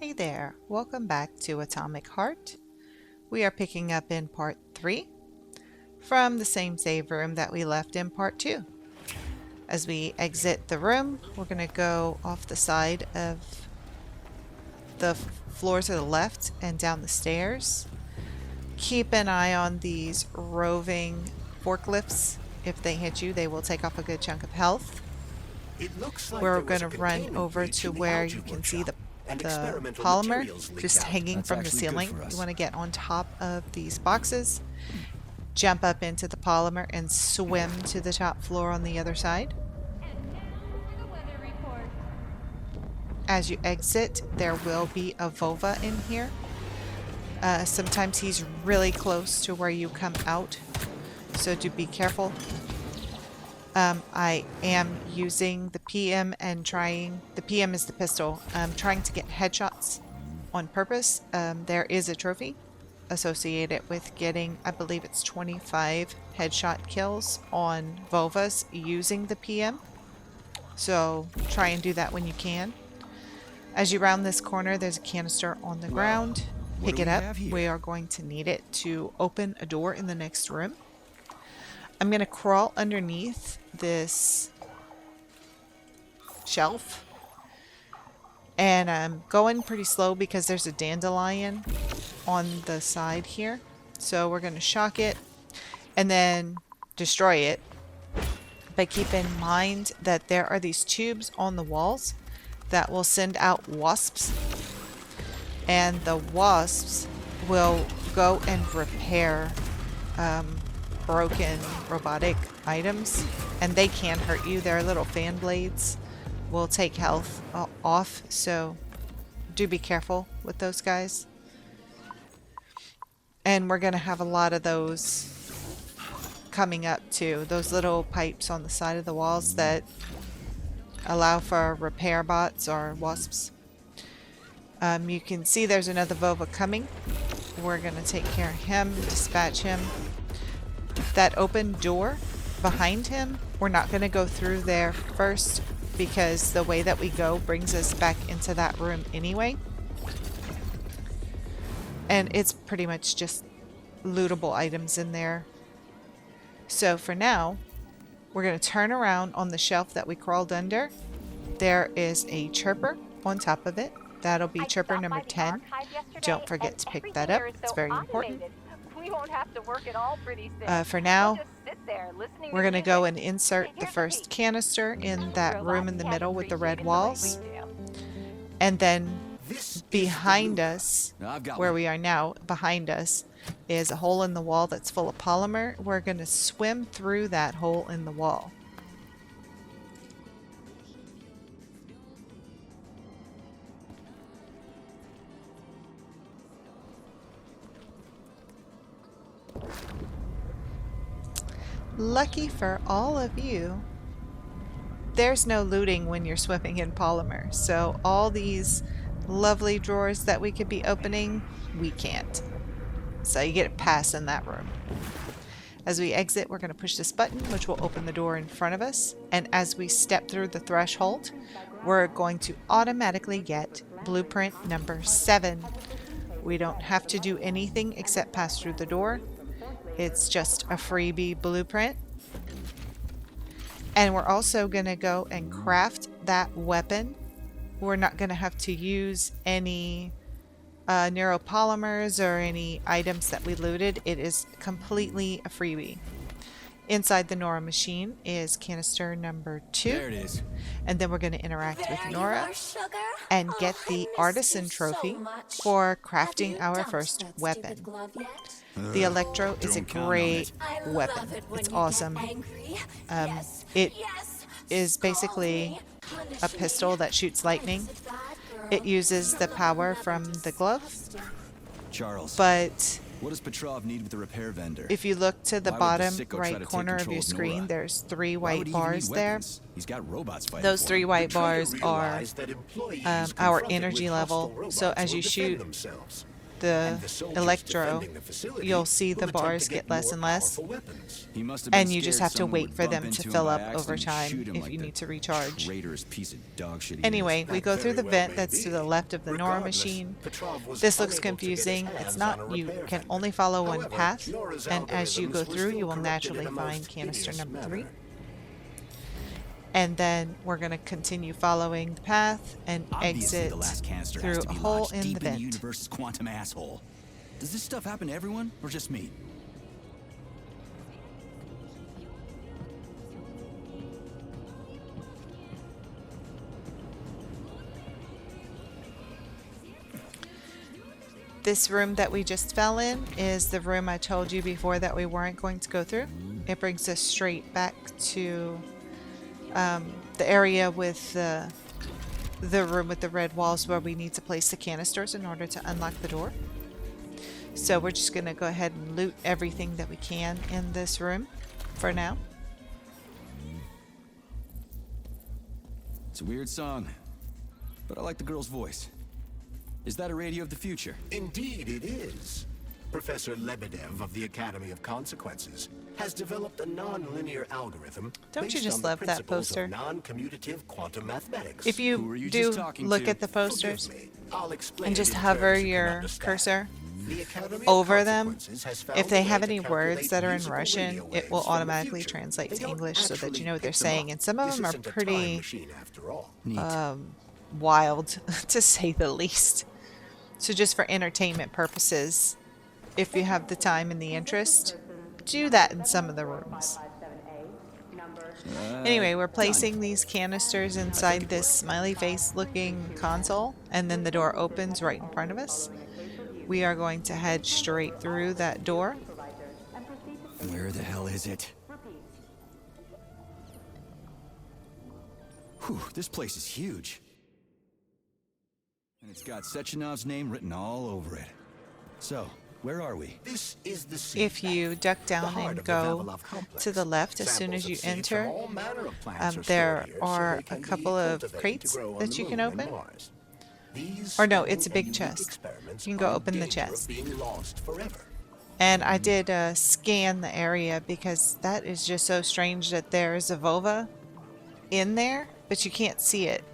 Hey there, welcome back to Atomic Heart. We are picking up in part 3 from the same save room that we left in part 2. As we exit the room, we're going to go off the side of the floor to the left and down the stairs. Keep an eye on these roving forklifts. If they hit you, they will take off a good chunk of health. We're going to run over to where you can see the polymer just hanging from the ceiling. You want to get on top of these boxes, jump up into the polymer, and swim to the top floor on the other side. As you exit, there will be a vulva in here. Sometimes he's really close to where you come out, so do be careful. I am using the PM and the PM is the pistol. I'm trying to get headshots on purpose. There is a trophy associated with getting, I believe it's 25 headshot kills on vulvas using the PM. So try and do that when you can. As you round this corner, there's a canister on the ground. Pick it up. We are going to need it to open a door in the next room. I'm going to crawl underneath this shelf, and I'm going pretty slow because there's a dandelion on the side here. So we're going to shock it and then destroy it. But keep in mind that there are these tubes on the walls that will send out wasps, and the wasps will go and repair broken robotic items, and they can hurt you. Their little fan blades will take health off, so do be careful with those guys. And we're going to have a lot of those coming up too. Those little pipes on the side of the walls that allow for repair bots or wasps. You can see there's another vulva coming. We're going to take care of him, dispatch him. That open door behind him, we're not going to go through there first because the way that we go brings us back into that room anyway. And it's pretty much just lootable items in there. So for now, we're going to turn around on the shelf that we crawled under. There is a chirper on top of it. That'll be chirper number 10. Don't forget to pick that up. It's very important. We won't have to work at all pretty soon. For now, we'll just sit there listening we're going to to go music. and insert the first canister in that room in the middle with the red walls. And then behind us, where we are now, behind us, is a hole in the wall that's full of polymer. We're going to swim through that hole in the wall. Lucky for all of you, there's no looting when you're swimming in polymer. So all these lovely drawers that we could be opening, we can't. So you get a pass in that room. As we exit, we're going to push this button, which will open the door in front of us. And as we step through the threshold, we're going to automatically get blueprint number 7. We don't have to do anything except pass through the door. It's just a freebie blueprint. And we're also going to go and craft that weapon. We're not going to have to use any neuropolymers or any items that we looted. It is completely a freebie. Inside the Nora machine is canister number 2. There it is. And then we're going to interact with Nora and get the Artisan trophy for crafting our first weapon. The Electro is a great weapon. It's awesome. It is basically a pistol that shoots lightning. It uses the power from the glove. Charles, but what does Petrov need with the repair vendor? if you look to the Why would bottom sicko try to right take corner of control your of screen, Nora? there's 3 Why would white he even bars need there. weapons? He's got robots fighting Those for 3 him. white bars are our energy level. So as you shoot the And the soldiers electro, defending the facility you'll see the will attempt bars to get more less and less. powerful weapons. He must have been And you just scared have to someone wait would for bump them to into him fill by up accident over and time shoot him if like you the need to recharge. traitorous piece of dog shit he Anyway, is. we That go through the very well vent may that's to be. the left of the Nora Regardless, machine. Petrov was This looks unable to get his confusing. hands It's on not, a you repair can vendor. only follow one However, path, Nora's and as you algorithms go were through, still you will corrupted naturally in a find most canister hideous number 3. manner. And then we're going to continue following the path and Obviously, exit the last canister through has to a be hole lodged in deep the in the vent. universe's quantum asshole. Does this stuff happen to everyone, or just me? This room that we just fell in is the room I told you before that we weren't going to go through. It brings us straight back to the area with the room with the red walls where we need to place the canisters in order to unlock the door. So we're just going to go ahead and loot everything that we can in this room for now. It's a weird song, but I like the girl's voice. Is that a radio of the future? Indeed it is. Professor Lebedev of the Academy of Consequences has developed a non-linear algorithm Don't you based just on the love that principles poster? of non-commutative quantum mathematics. If Who were you you do just talking look to? at the posters Forgive me. I'll explain and it just in hover terms you can your understand. cursor The Academy of over them, Consequences has found if they a have way to any words calculate that are in musical Russian, radio it will waves from the automatically future. translate They to don't English so that you actually know what they're pick them saying. up. And some of This them are isn't a time pretty machine after all. Neat. wild, to say the least. So just for entertainment purposes, if you have the time and the interest, do that in some of the rooms. Anyway, we're placing these canisters inside this smiley face looking console, and then the door opens right in front of us. We are going to head straight through that door. Where the hell is it? Whew, this place is huge. And it's got Sechenov's name written all over it. So, where are we? This is the seed If you duck the down heart and of the go Vavilov complex. to the left as soon Samples as of you seeds from enter, all manner of plants are there stored here so are they a can be couple of cultivated to crates grow on that the you can moon and open. Mars. These Or no, strange it's a big and unique chest. experiments You can go are in open the danger of chest. being lost forever. And I did scan the area because that is just so strange that there is a vulva in there, but you can't see it.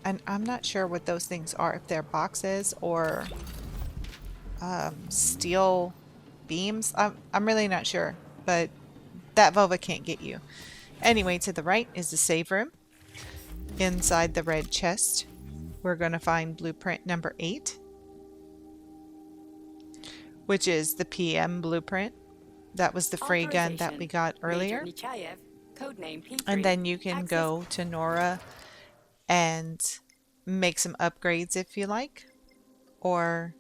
And I'm not sure what those things are, if they're boxes or steel beams. I'm really not sure, but that vulva can't get you. Anyway, to the right is the save room. Inside the red chest, we're going to find blueprint number 8. Which is the PM blueprint. That was the fray gun that we got earlier. And then you can go to Nora and make some upgrades if you like. Or,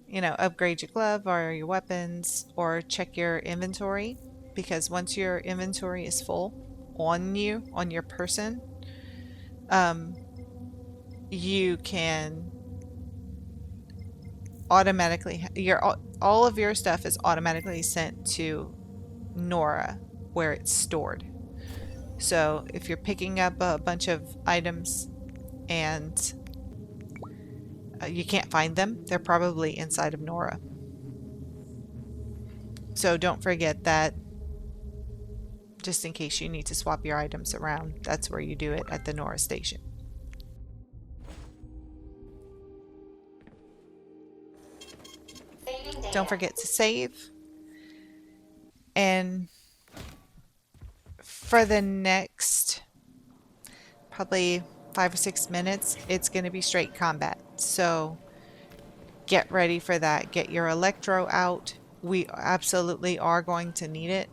you know, upgrade your glove or your weapons, or check your inventory. Because once your inventory is full on you, on your person, you can automatically, all of your stuff is automatically sent to Nora where it's stored. So if you're picking up a bunch of items and you can't find them, they're probably inside of Nora. So don't forget that, just in case you need to swap your items around. That's where you do it, at the Nora station. Don't forget to save. And for the next probably 5 or 6 minutes, it's going to be straight combat. So get ready for that. Get your electro out. We absolutely are going to need it.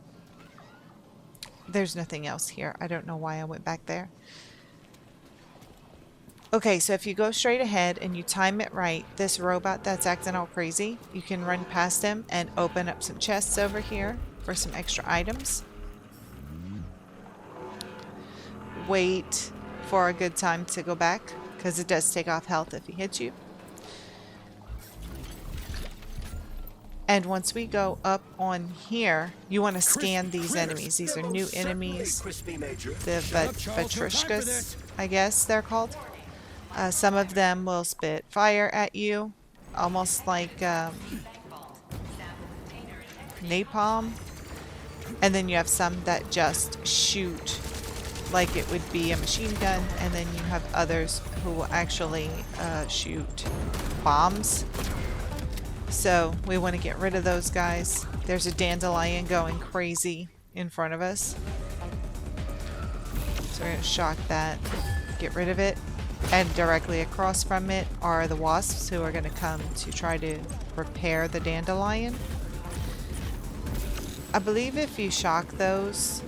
There's nothing else here. I don't know why I went back there. Okay, so if you go straight ahead and you time it right, this robot that's acting all crazy, you can run past him and open up some chests over here for some extra items. Wait for a good time to go back, because it does take off health if he hits you. And once we go up on here, you want to scan these enemies. These are new enemies. The Vatrushkas, I guess they're called. Some of them will spit fire at you. almost like napalm. And then you have some that just shoot like it would be a machine gun. And then you have others who will actually shoot bombs. So we want to get rid of those guys. There's a dandelion going crazy in front of us. So we're going to shock that, get rid of it. And directly across from it are the wasps who are going to come to try to repair the dandelion. I believe if you shock those,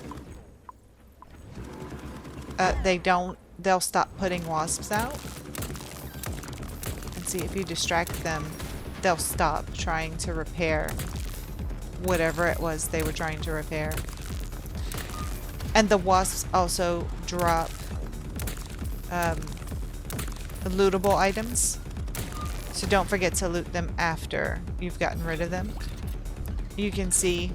they'll stop putting wasps out. And see, if you distract them, they'll stop trying to repair whatever it was they were trying to repair. And the wasps also drop lootable items. So don't forget to loot them after you've gotten rid of them. You can see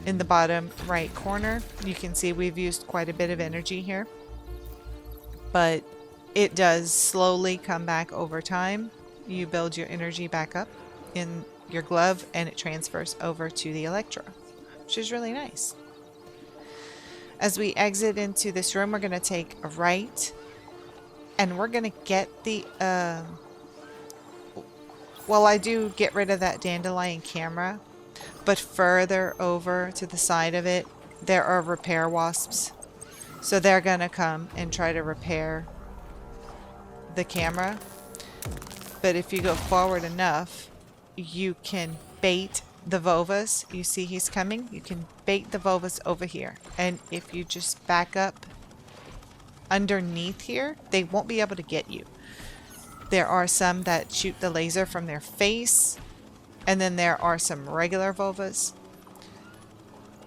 in the bottom right corner, you can see we've used quite a bit of energy here. But it does slowly come back over time. You build your energy back up in your glove and it transfers over to the Electro, which is really nice. As we exit into this room, we're going to take a right and we're going to get the well, I do get rid of that dandelion camera, but further over to the side of it there are repair wasps, so they're going to come and try to repair the camera. But if you go forward enough, you can bait the Vovas. You see he's coming? You can bait the Vovas over here. And if you just back up underneath here, they won't be able to get you. There are some that shoot the laser from their face. And then there are some regular Vovas.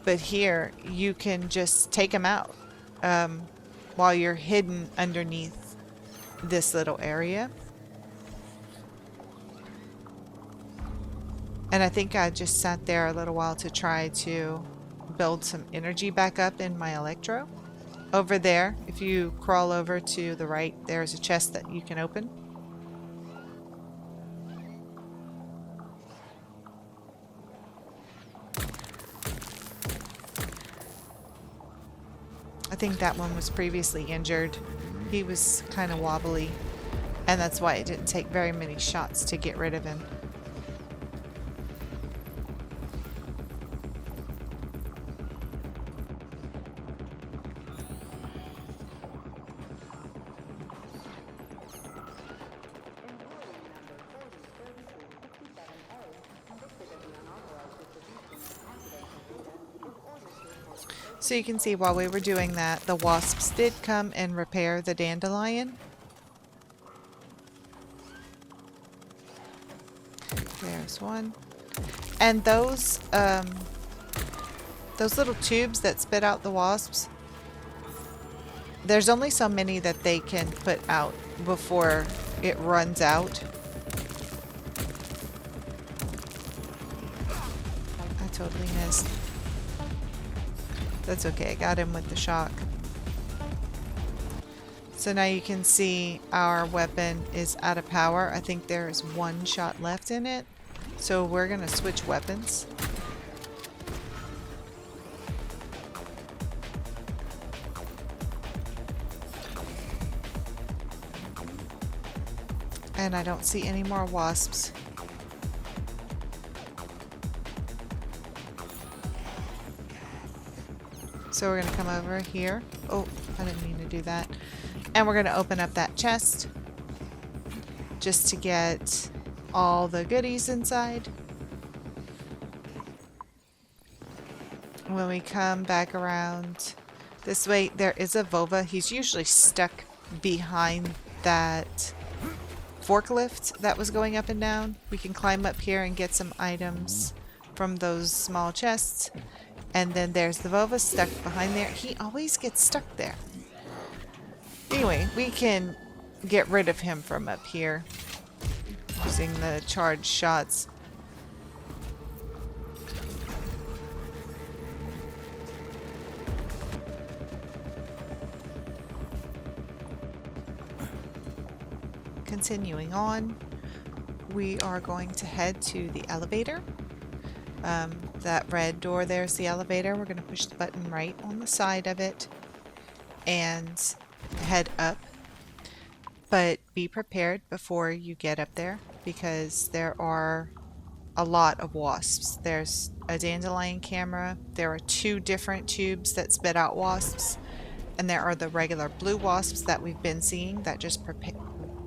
But here, you can just take them out while you're hidden underneath this little area. And I think I just sat there a little while to try to build some energy back up in my Electro. Over there, if you crawl over to the right, there's a chest that you can open. I think that one was previously injured. He was kind of wobbly, and that's why it didn't take very many shots to get rid of him. So you can see while we were doing that, the wasps did come and repair the dandelion. There's one. And those little tubes that spit out the wasps, there's only so many that they can put out before it runs out. I totally missed. That's okay, I got him with the shock. So now you can see our weapon is out of power. I think there is one shot left in it. So we're going to switch weapons. And I don't see any more wasps. So we're going to come over here. Oh, I didn't mean to do that. And we're going to open up that chest just to get all the goodies inside. When we come back around this way, there is a Vova. He's usually stuck behind that forklift that was going up and down. We can climb up here and get some items from those small chests. And then there's the Vova stuck behind there. He always gets stuck there. Anyway, we can get rid of him from up here using the charged shots. Continuing on, we are going to head to the elevator. That red door there's the elevator. We're going to push the button right on the side of it and head up. But be prepared before you get up there because there are a lot of wasps. There's a dandelion camera. There are 2 different tubes that spit out wasps. And there are the regular blue wasps that we've been seeing that just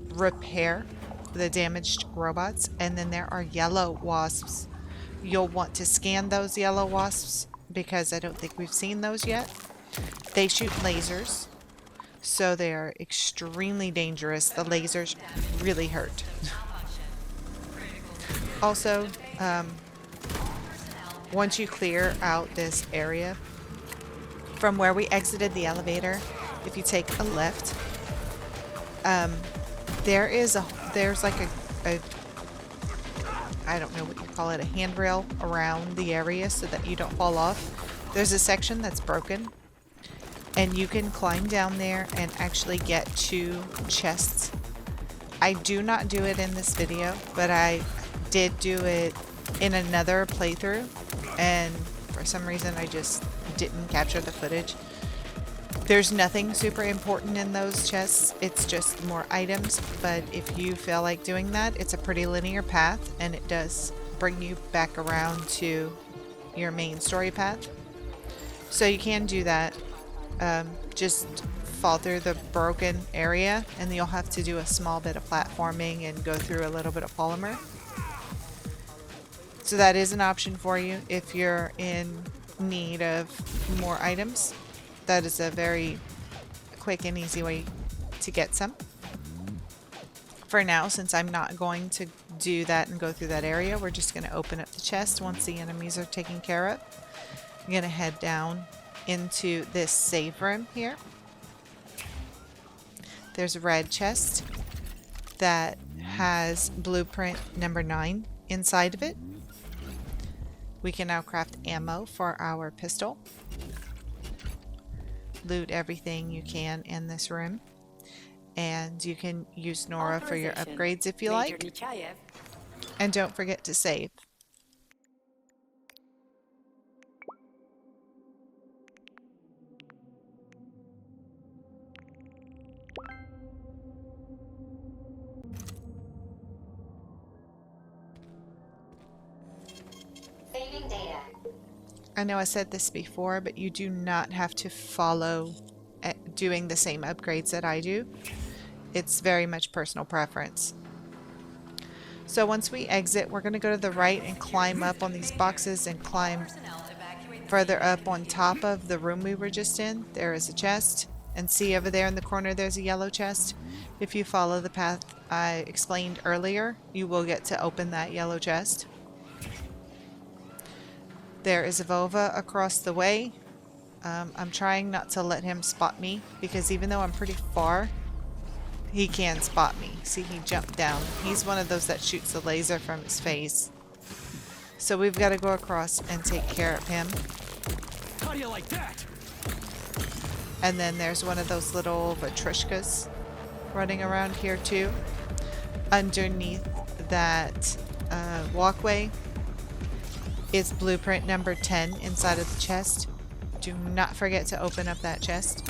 repair the damaged robots. And then there are yellow wasps. You'll want to scan those yellow wasps because I don't think we've seen those yet. They shoot lasers, so they are extremely dangerous. The lasers really hurt. Also, once you clear out this area from where we exited the elevator, if you take a left, there's like a I don't know what you call it, a handrail around the area so that you don't fall off. There's a section that's broken and you can climb down there and actually get 2 chests. I do not do it in this video, but I did do it in another playthrough and for some reason I just didn't capture the footage. There's nothing super important in those chests, it's just more items, but if you feel like doing that, it's a pretty linear path and it does bring you back around to your main story path. So you can do that. Just fall through the broken area and you'll have to do a small bit of platforming and go through a little bit of polymer. So that is an option for you if you're in need of more items. That is a very quick and easy way to get some. For now, since I'm not going to do that and go through that area, we're just going to open up the chest once the enemies are taken care of. I'm going to head down into this save room here. There's a red chest that has blueprint number 9 inside of it. We can now craft ammo for our pistol. Loot everything you can in this room. And you can use Nora for your upgrades if you like. And don't forget to save. Saving data. I know I said this before, but you do not have to follow doing the same upgrades that I do. It's very much personal preference. So once we exit, we're going to go to the right and climb up on these boxes and climb further up on top of the room we were just in. There is a chest, and see over there in the corner there's a yellow chest. If you follow the path I explained earlier, you will get to open that yellow chest. There is a Vova across the way. I'm trying not to let him spot me because even though I'm pretty far, he can spot me. See, he jumped down. He's one of those that shoots a laser from his face. So we've got to go across and take care of him. How do you like that? And then there's one of those little Vatrushkas running around here too. Underneath that walkway is blueprint number 10 inside of the chest. Do not forget to open up that chest.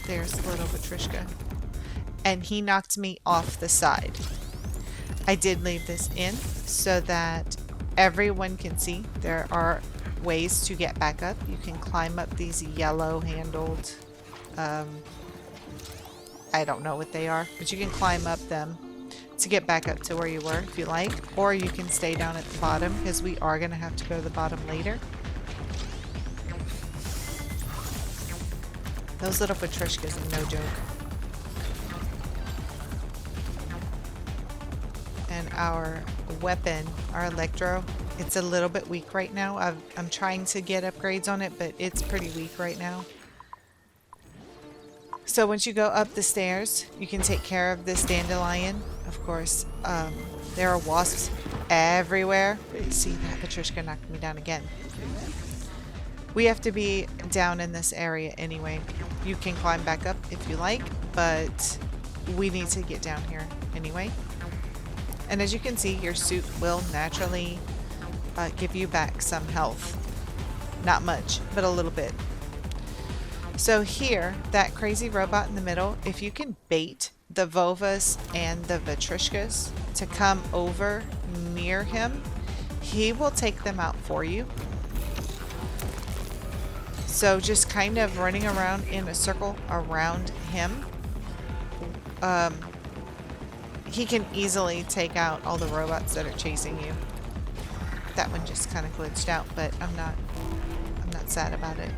There's the little Vatrushka. And he knocked me off the side. I did leave this in so that everyone can see there are ways to get back up. You can climb up these yellow handled, I don't know what they are, but you can climb up them to get back up to where you were if you like, or you can stay down at the bottom because we are going to have to go to the bottom later. Those little Vatrushkas are no joke. And our weapon, our Electro, it's a little bit weak right now. I'm trying to get upgrades on it, but it's pretty weak right now. So once you go up the stairs, you can take care of this dandelion. Of course, there are wasps everywhere. See, that Vatrushka knocked me down again. We have to be down in this area anyway. You can climb back up if you like, but we need to get down here anyway. And as you can see, your suit will naturally give you back some health. Not much, but a little bit. So here, that crazy robot in the middle, if you can bait the Vovas and the Vatrishkas to come over near him, he will take them out for you. So just kind of running around in a circle around him, he can easily take out all the robots that are chasing you. That one just kind of glitched out, but I'm not sad about it.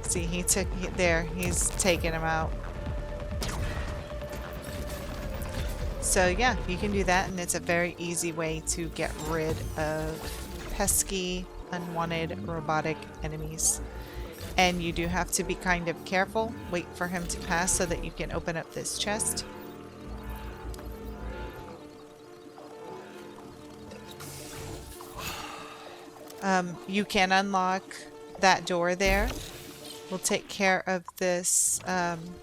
See, he's taking him out. So yeah, you can do that, and it's a very easy way to get rid of pesky, unwanted robotic enemies. And you do have to be kind of careful. Wait for him to pass so that you can open up this chest. You can unlock that door there. We'll take care of this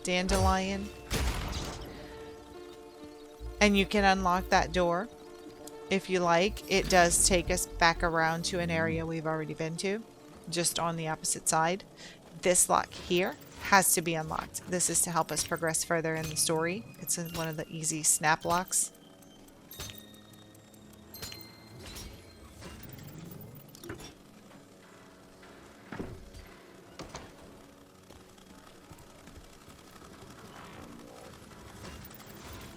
dandelion. And you can unlock that door if you like. It does take us back around to an area we've already been to, just on the opposite side. This lock here has to be unlocked. This is to help us progress further in the story. It's one of the easy snap locks.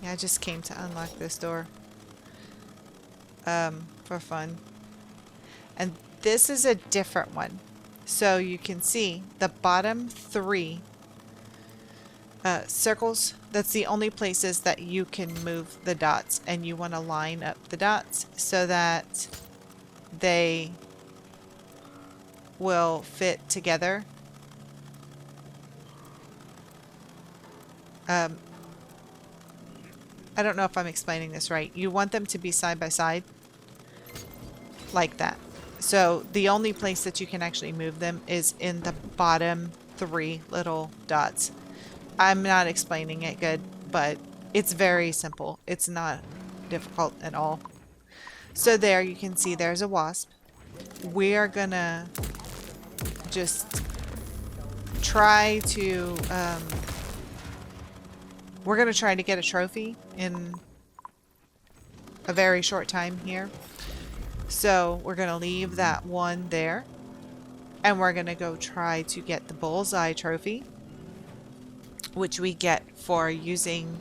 Yeah, I just came to unlock this door for fun. And this is a different one. So you can see the bottom 3 circles, that's the only places that you can move the dots. And you want to line up the dots so that they will fit together. I don't know if I'm explaining this right. You want them to be side by side like that. So the only place that you can actually move them is in the bottom 3 little dots. I'm not explaining it good, but it's very simple. It's not difficult at all. So there you can see there's a wasp. We are gonna just try to we're going to try to get a trophy in a very short time here. So we're going to leave that one there. And we're going to go try to get the Bullseye trophy, which we get for using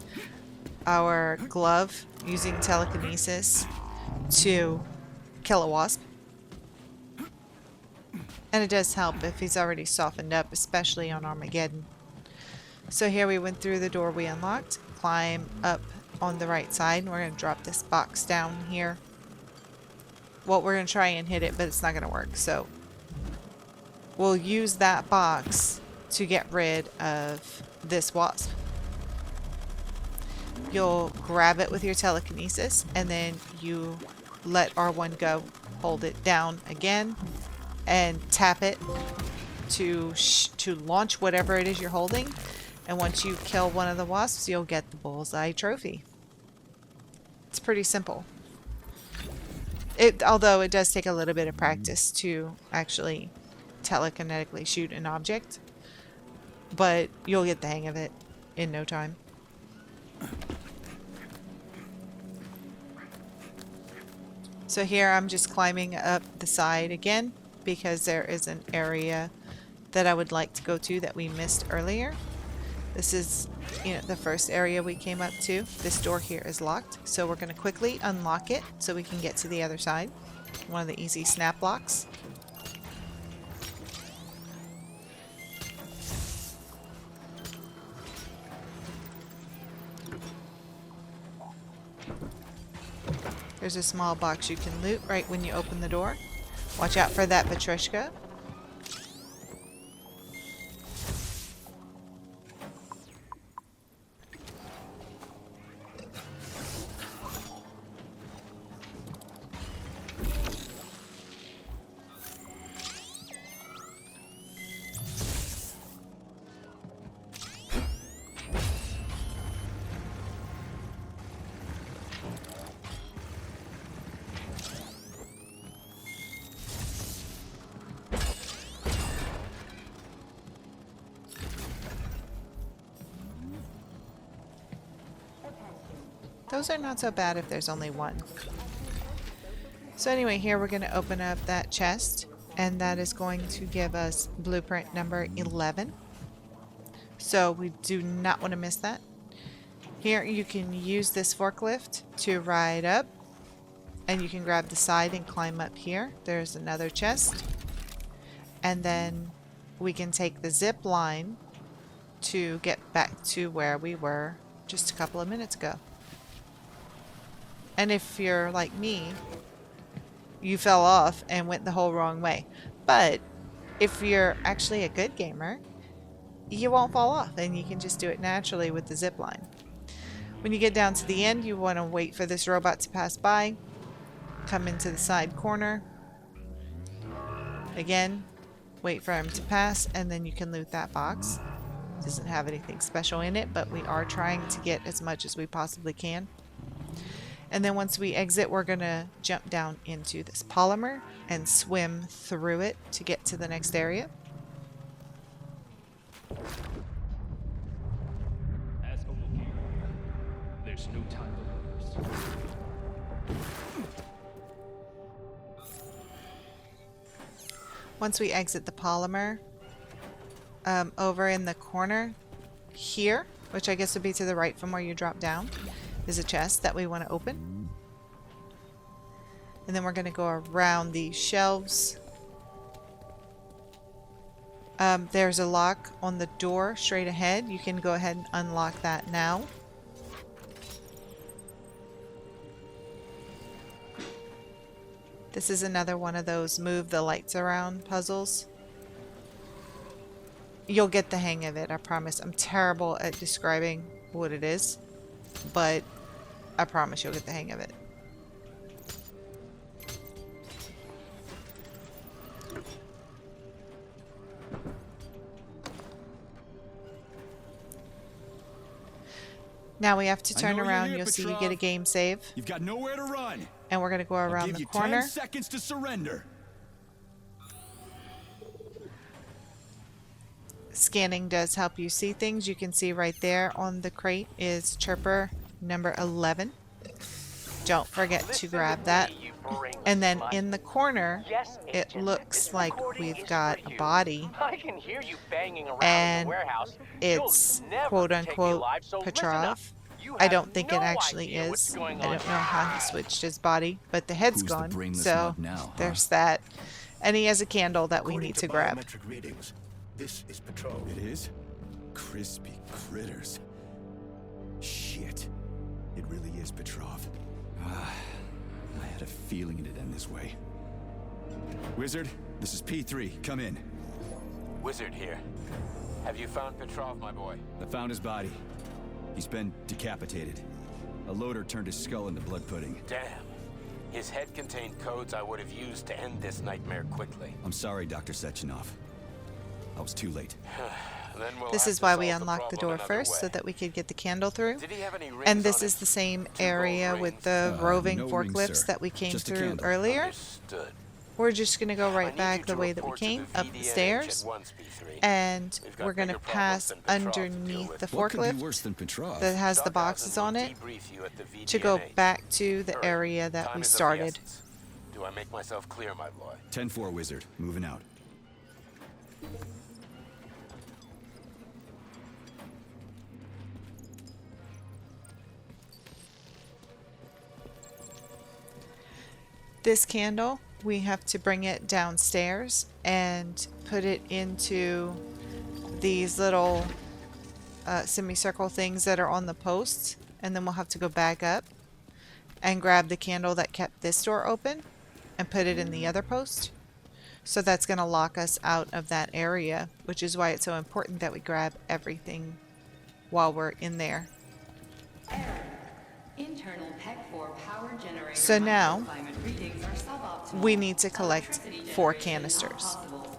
our glove, using telekinesis to kill a wasp. And it does help if he's already softened up, especially on Armageddon. So here we went through the door we unlocked, climb up on the right side, and we're going to drop this box down here. Well, we're going to try and hit it, but it's not going to work. So we'll use that box to get rid of this wasp. You'll grab it with your telekinesis, and then you let R1 go. Hold it down again, and tap it to launch whatever it is you're holding. And once you kill one of the wasps, you'll get the Bullseye trophy. It's pretty simple. Although it does take a little bit of practice to actually telekinetically shoot an object. But you'll get the hang of it in no time. So here I'm just climbing up the side again, because there is an area that I would like to go to that we missed earlier. This is, the first area we came up to. This door here is locked, so we're going to quickly unlock it so we can get to the other side. One of the easy snap locks. There's a small box you can loot right when you open the door. Watch out for that Patrishka. Those are not so bad if there's only one. So anyway, here we're going to open up that chest, and that is going to give us blueprint number 11. So we do not want to miss that. Here you can use this forklift to ride up, and you can grab the side and climb up here. There's another chest. And then we can take the zip line to get back to where we were just a couple of minutes ago. And if you're like me, you fell off and went the whole wrong way. But if you're actually a good gamer, you won't fall off, and you can just do it naturally with the zip line. When you get down to the end, you want to wait for this robot to pass by. Come into the side corner. Again, wait for him to pass, and then you can loot that box. It doesn't have anything special in it, but we are trying to get as much as we possibly can. And then once we exit, we're going to jump down into this polymer and swim through it to get to the next area. As for looking, there's no time to lose. Once we exit the polymer, over in the corner here, which I guess would be to the right from where you drop down, is a chest that we want to open. And then we're going to go around these shelves. There's a lock on the door straight ahead. You can go ahead and unlock that now. This is another one of those move the lights around puzzles. You'll get the hang of it, I promise. I'm terrible at describing what it is, but I promise you'll get the hang of it. Now we have to turn around. You'll see you get a game save. You've got nowhere to run. And we're going to go around the corner. Give you 10 seconds to surrender. Scanning does help you see things. You can see right there on the crate is Chirper number 11. Don't forget to grab that. And then in the corner, it looks like we've got a body. And it's quote-unquote Petrov. I don't think it actually is. I don't know how he switched his body, but the head's gone. So there's that. And he has a candle that we need to grab. Readings, this is Petrov. It is? Crispy critters. Shit. It really is Petrov. I had a feeling it'd end this way. Wizard, this is P3. Come in. Wizard here. Have you found Petrov, my boy? I found his body. He's been decapitated. A loader turned his skull into blood pudding. Damn. His head contained codes I would have used to end this nightmare quickly. I'm sorry, Dr. Sechenov. I was too late. This is why we unlocked the door first, so that we could get the candle through. And this is the same area with the roving forklifts that we came through earlier. Understood. We're just going to go right back the way that we came, up the stairs. And we're going to pass underneath the forklift that has the boxes on it to go back to the area that we started. Do I make myself clear, my boy? 10-4, Wizard. Moving out. This candle, we have to bring it downstairs and put it into these little semicircle things that are on the posts, and then we'll have to go back up and grab the candle that kept this door open and put it in the other post. So that's going to lock us out of that area, which is why it's so important that we grab everything while we're in there. Internal PEC-4 power generator. So now readings are suboptimal. we need to collect 4 canisters. Possible.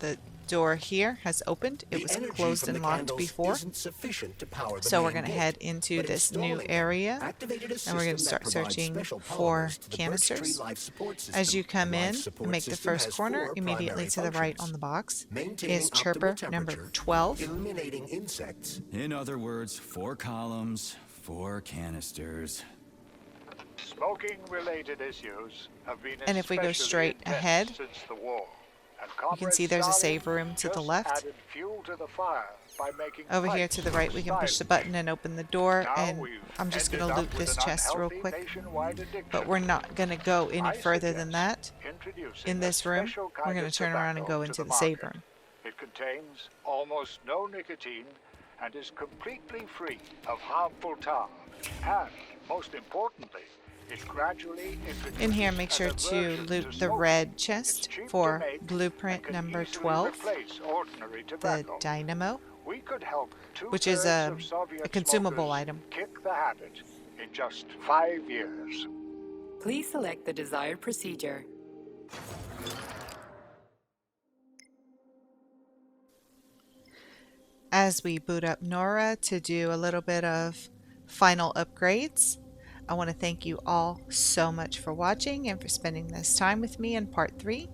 The door here has opened. It was closed and locked before. So we're going to head into this new area, and we're going to start searching for canisters. As you come in and make the first corner, immediately to the right on the box is Chirper number 12. In other words, 4 columns, 4 canisters. Smoking-related issues have been And if we go especially straight intense ahead, since the war. And you can see there's a save room to the just left. added fuel to the fire by making Over here pipes to the right, we can push the stylish. button and open the door, Now and we've I'm just going ended to up loot with this an chest real unhealthy quick. nationwide addiction. But we're not going to go any I further than that. suggest introducing In a this room, special we're kind going of to turn around and tobacco go to into the the save market. room. It contains almost no nicotine and is completely free of harmful tar. And, most importantly, it gradually introduces In here, make an sure to aversion loot to the smoking. red It's chest cheap to for make blueprint and can number easily 12, replace ordinary the tobacco. dynamo, We could help which is two-thirds of Soviet a consumable smokers item. kick the habit in just 5 years. Please select the desired procedure. As we boot up Nora to do a little bit of final upgrades, I want to thank you all so much for watching and for spending this time with me in part 3.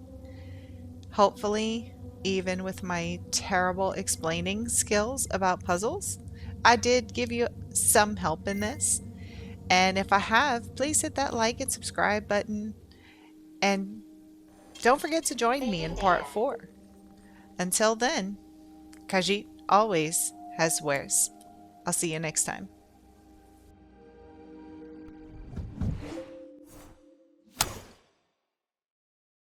Hopefully, even with my terrible explaining skills about puzzles, I did give you some help in this. And if I have, please hit that like and subscribe button. And don't forget to join me in part 4. Until then, Khajiit always has wares. I'll see you next time.